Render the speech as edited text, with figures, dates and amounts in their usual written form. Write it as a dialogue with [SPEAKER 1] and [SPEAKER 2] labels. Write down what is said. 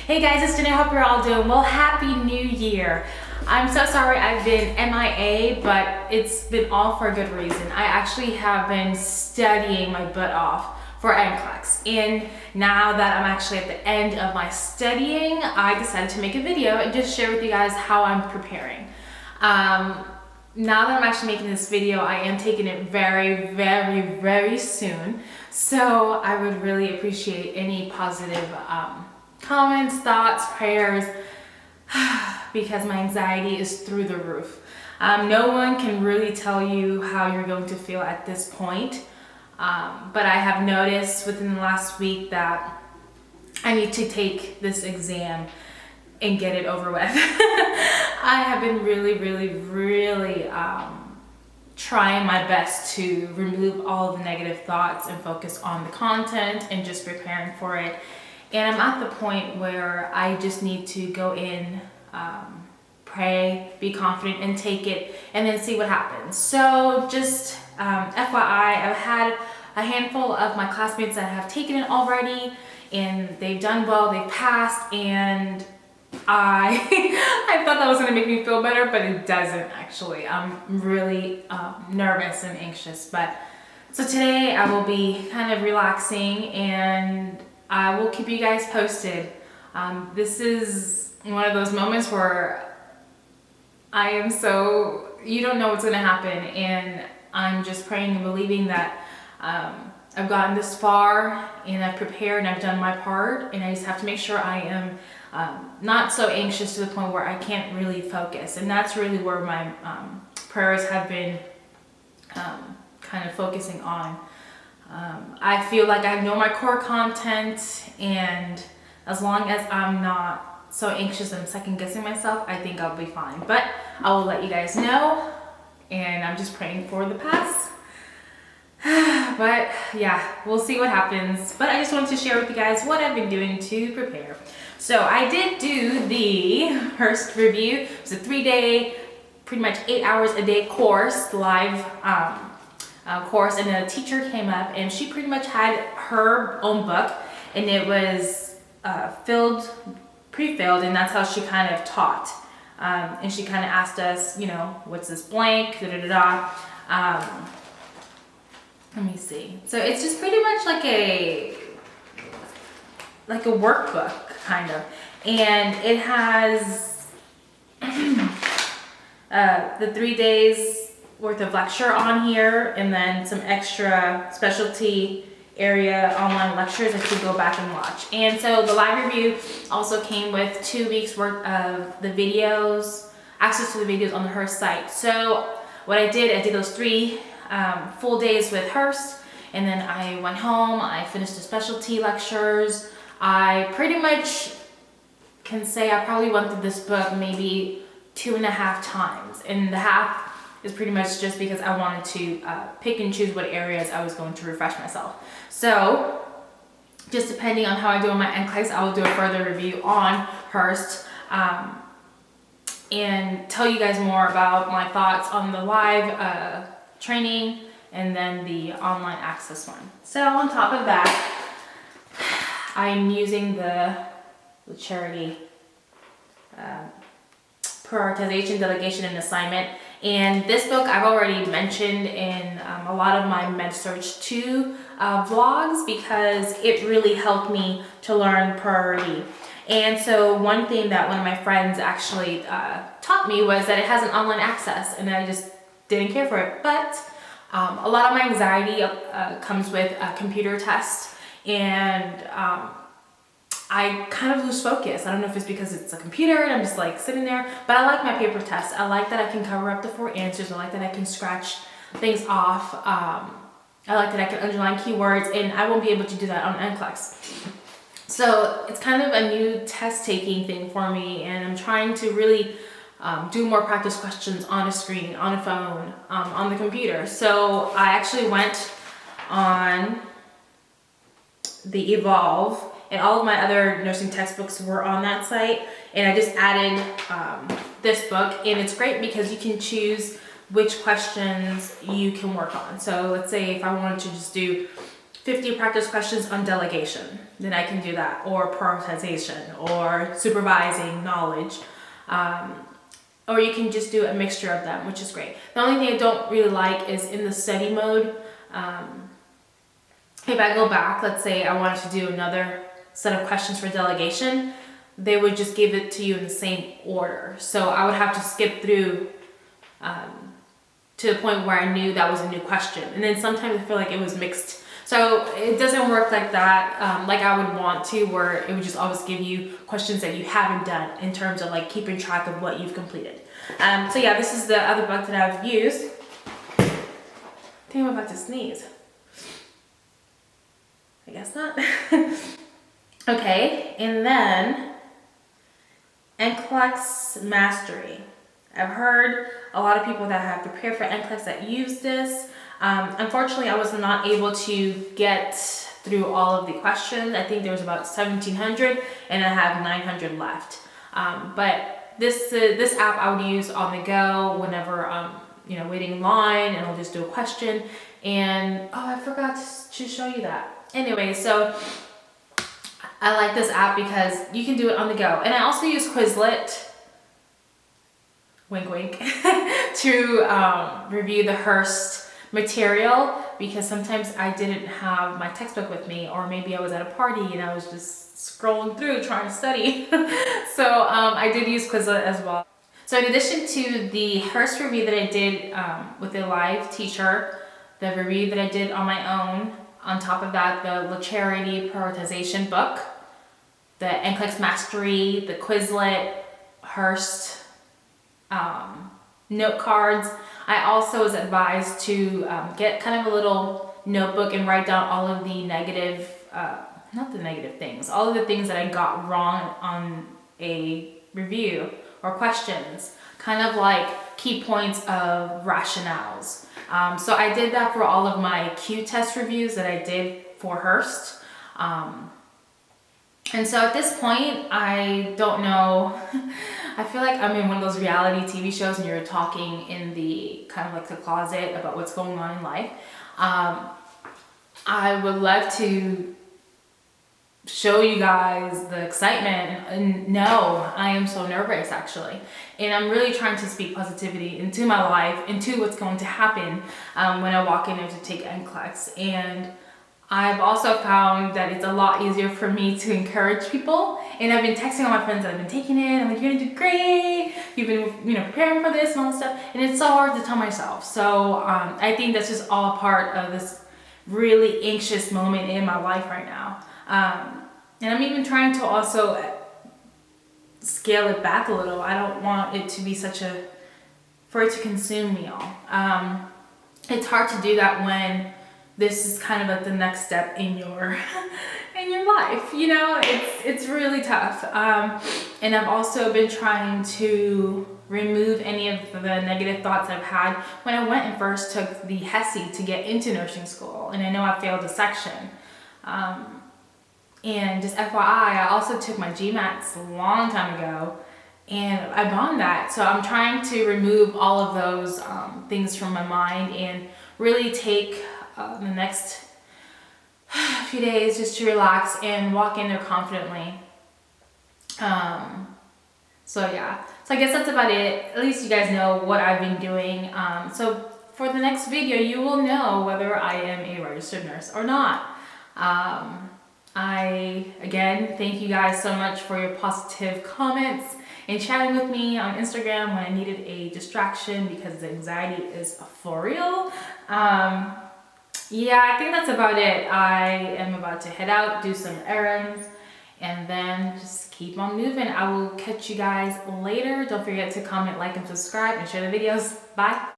[SPEAKER 1] Hey guys, it's Jeannette. Hope you're all doing well. Happy New Year. I'm so sorry I've been MIA, but it's been all for a good reason. I actually have been studying my butt off for NCLEX. And now that I'm actually at the end of my studying, I decided to make a video and just share with you guys how I'm preparing. Now that I'm actually making this video, I am taking it very soon. So I would really appreciate any positive comments, thoughts, prayers, because my anxiety is through the roof. No one can really tell you how you're going to feel at this point. But I have noticed within the last week that I need to take this exam and get it over with. I have been really trying my best to remove all of the negative thoughts and focus on the content and just preparing for it. And I'm at the point where I just need to go in, pray, be confident, and take it, and then see what happens. So just FYI, I've had a handful of my classmates that have taken it already, and they've done well, they've passed, and I thought that was gonna make me feel better, but it doesn't actually. I'm really nervous and anxious. But so today I will be kind of relaxing, and I will keep you guys posted. This is one of those moments where I am you don't know what's gonna happen, and I'm just praying and believing that I've gotten this far and I've prepared and I've done my part, and I just have to make sure I am not so anxious to the point where I can't really focus. And that's really where my prayers have been kind of focusing on. I feel like I know my core content, and as long as I'm not so anxious and second guessing myself, I think I'll be fine. But I will let you guys know, and I'm just praying for the pass. But yeah, we'll see what happens. But I just wanted to share with you guys what I've been doing to prepare. So I did do the Hearst review. It was a 3-day, pretty much 8 hours a day course, live course, and the teacher came up and she pretty much had her own book, and it was pre-filled, and that's how she kind of taught. And she kind of asked us, you know, what's this blank, let me see. So it's just pretty much like a workbook kind of, and it has the 3 days worth of lecture on here, and then some extra specialty area online lectures that you go back and watch. And so the live review also came with 2 weeks worth of the videos, access to the videos on the Hearst site. So what I did those 3 full days with Hearst, and then I went home, I finished the specialty lectures. I pretty much can say I probably went through this book maybe 2.5 times, and the half is pretty much just because I wanted to pick and choose what areas I was going to refresh myself. So just depending on how I do on my NCLEX, I will do a further review on Hearst and tell you guys more about my thoughts on the live training and then the online access one. So on top of that, I'm using the charity prioritization, delegation, and assignment. And this book I've already mentioned in a lot of my MedSearch 2 vlogs, because it really helped me to learn priority. And so one thing that one of my friends actually taught me was that it has an online access, and I just didn't care for it. But a lot of my anxiety comes with a computer test, and I kind of lose focus. I don't know if it's because it's a computer and I'm just like sitting there, but I like my paper test. I like that I can cover up the 4 answers. I like that I can scratch things off. I like that I can underline keywords, and I won't be able to do that on NCLEX. So it's kind of a new test taking thing for me, and I'm trying to really do more practice questions on a screen, on a phone, on the computer. So I actually went on the Evolve, and all of my other nursing textbooks were on that site, and I just added this book, and it's great because you can choose which questions you can work on. So let's say if I wanted to just do 50 practice questions on delegation, then I can do that, or prioritization, or supervising knowledge. Or you can just do a mixture of them, which is great. The only thing I don't really like is in the study mode. If I go back, let's say I wanted to do another set of questions for delegation, they would just give it to you in the same order. So I would have to skip through to the point where I knew that was a new question. And then sometimes I feel like it was mixed. So it doesn't work like that, like I would want to, where it would just always give you questions that you haven't done in terms of like keeping track of what you've completed. So yeah, this is the other book that I've used. I think I'm about to sneeze. I guess not. Okay, and then NCLEX Mastery. I've heard a lot of people that have prepared for NCLEX that use this. Unfortunately, I was not able to get through all of the questions. I think there was about 1,700 and I have 900 left. But this app I would use on the go whenever I'm waiting in line, and I'll just do a question. And oh, I forgot to show you that. Anyway, so I like this app because you can do it on the go. And I also use Quizlet, wink wink, to review the Hearst material, because sometimes I didn't have my textbook with me, or maybe I was at a party and I was just scrolling through trying to study. So I did use Quizlet as well. So in addition to the Hearst review that I did with a live teacher, the review that I did on my own, on top of that, the Charity Prioritization book, the NCLEX Mastery, the Quizlet, Hearst, note cards. I also was advised to get kind of a little notebook and write down all of the negative, not the negative things, all of the things that I got wrong on a review or questions, kind of like key points of rationales. So I did that for all of my Q test reviews that I did for Hearst. And so at this point, I don't know, I feel like I'm in one of those reality TV shows and you're talking in the kind of like the closet about what's going on in life. I would love to show you guys the excitement, and no, I am so nervous actually. And I'm really trying to speak positivity into my life, into what's going to happen when I walk in there to take NCLEX. And I've also found that it's a lot easier for me to encourage people. And I've been texting all my friends that have been taking it. I'm like, you're gonna do great. You've been, preparing for this and all this stuff. And it's so hard to tell myself. So I think that's just all part of this really anxious moment in my life right now. And I'm even trying to also scale it back a little. I don't want it to be for it to consume me all. It's hard to do that when this is kind of like the next step in your life. It's really tough. And I've also been trying to remove any of the negative thoughts I've had when I went and first took the HESI to get into nursing school. And I know I failed a section. And just FYI, I also took my GMATs a long time ago and I bombed that. So I'm trying to remove all of those things from my mind and really take the next few days just to relax and walk in there confidently. So yeah, so I guess that's about it. At least you guys know what I've been doing. So for the next video, you will know whether I am a registered nurse or not. I, again, thank you guys so much for your positive comments and chatting with me on Instagram when I needed a distraction because the anxiety is for real. Yeah, I think that's about it. I am about to head out, do some errands, and then just keep on moving. I will catch you guys later. Don't forget to comment, like, and subscribe, and share the videos. Bye.